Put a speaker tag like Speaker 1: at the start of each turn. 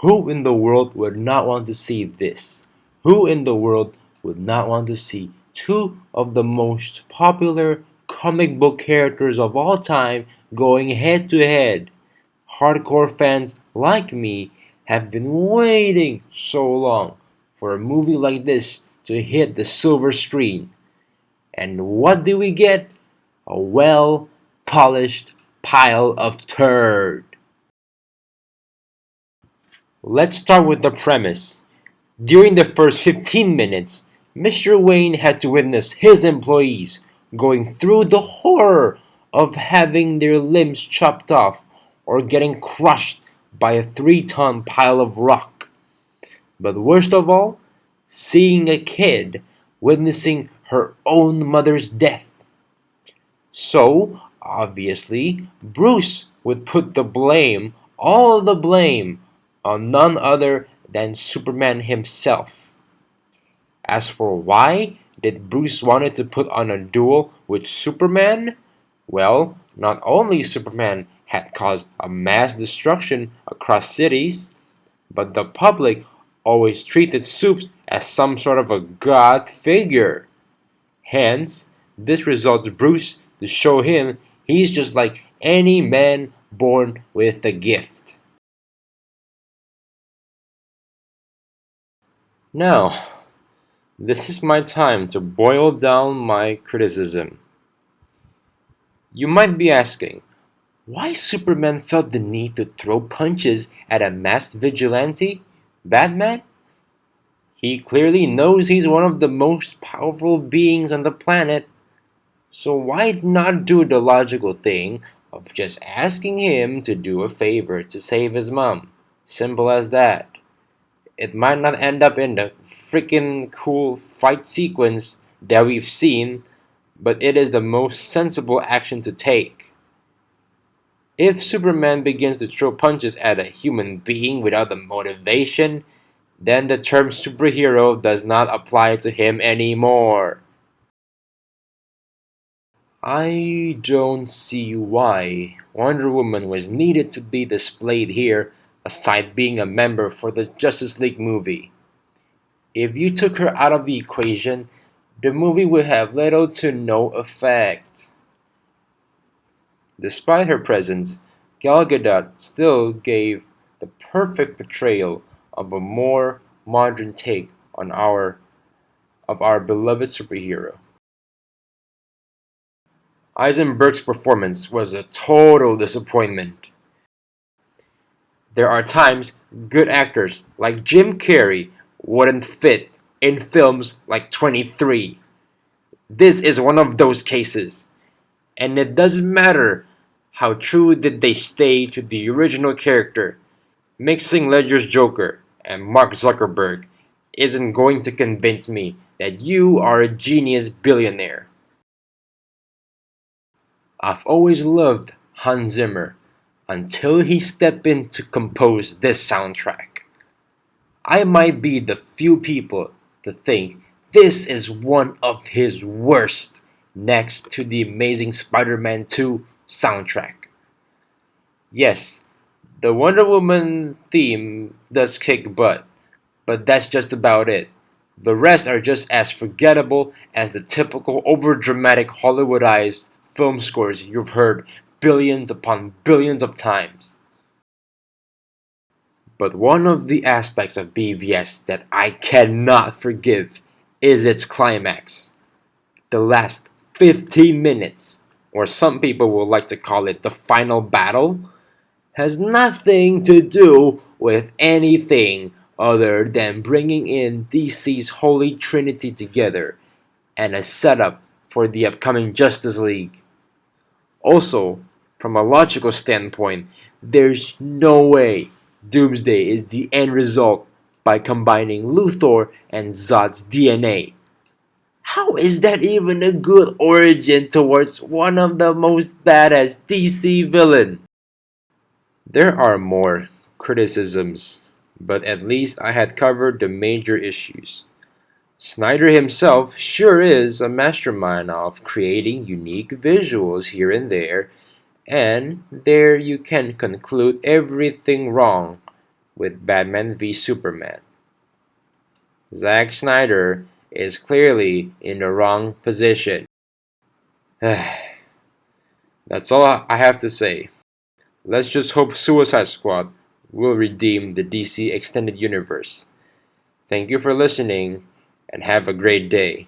Speaker 1: Who in the world would not want to see this? Who in the world would not want to see two of the most popular comic book characters of all time going head to head? Hardcore fans like me have been waiting so long for a movie like this to hit the silver screen. And what do we get? A well polished pile of turd. Let's start with the premise. During the first 15 minutes, Mr. Wayne had to witness his employees going through the horror of having their limbs chopped off or getting crushed by a 3-ton pile of rock. But worst of all, seeing a kid witnessing her own mother's death. So, obviously, Bruce would put the blame, all the blame, on none other than Superman himself. As for why did Bruce wanted to put on a duel with Superman? Well, not only Superman had caused a mass destruction across cities, but the public always treated Supes as some sort of a god figure. Hence, this results Bruce to show him he's just like any man born with a gift. Now, this is my time to boil down my criticism. You might be asking, why Superman felt the need to throw punches at a masked vigilante? Batman? He clearly knows he's one of the most powerful beings on the planet, so why not do the logical thing of just asking him to do a favor to save his mom? Simple as that. It might not end up in the freaking cool fight sequence that we've seen, but it is the most sensible action to take. If Superman begins to throw punches at a human being without the motivation, then the term superhero does not apply to him anymore. I don't see why Wonder Woman was needed to be displayed here aside being a member for the Justice League movie. If you took her out of the equation, the movie would have little to no effect. Despite her presence, Gal Gadot still gave the perfect portrayal of a more modern take on our beloved superhero. Eisenberg's performance was a total disappointment. There are times good actors like Jim Carrey wouldn't fit in films like 23. This is one of those cases. And it doesn't matter how true did they stay to the original character. Mixing Ledger's Joker and Mark Zuckerberg isn't going to convince me that you are a genius billionaire. I've always loved Hans Zimmer until he stepped in to compose this soundtrack. I might be the few people to think this is one of his worst next to the Amazing Spider-Man 2 soundtrack. Yes, the Wonder Woman theme does kick butt, but that's just about it. The rest are just as forgettable as the typical overdramatic Hollywoodized film scores you've heard billions upon billions of times. But one of the aspects of BVS that I cannot forgive is its climax. The last 15 minutes, or some people would like to call it the final battle, has nothing to do with anything other than bringing in DC's Holy Trinity together and a setup for the upcoming Justice League. Also, from a logical standpoint, there's no way Doomsday is the end result by combining Luthor and Zod's DNA. How is that even a good origin towards one of the most badass DC villain? There are more criticisms, but at least I had covered the major issues. Snyder himself sure is a mastermind of creating unique visuals here and there, and there you can conclude everything wrong with Batman v Superman. Zack Snyder is clearly in the wrong position. That's all I have to say. Let's just hope Suicide Squad will redeem the DC Extended Universe. Thank you for listening, and have a great day.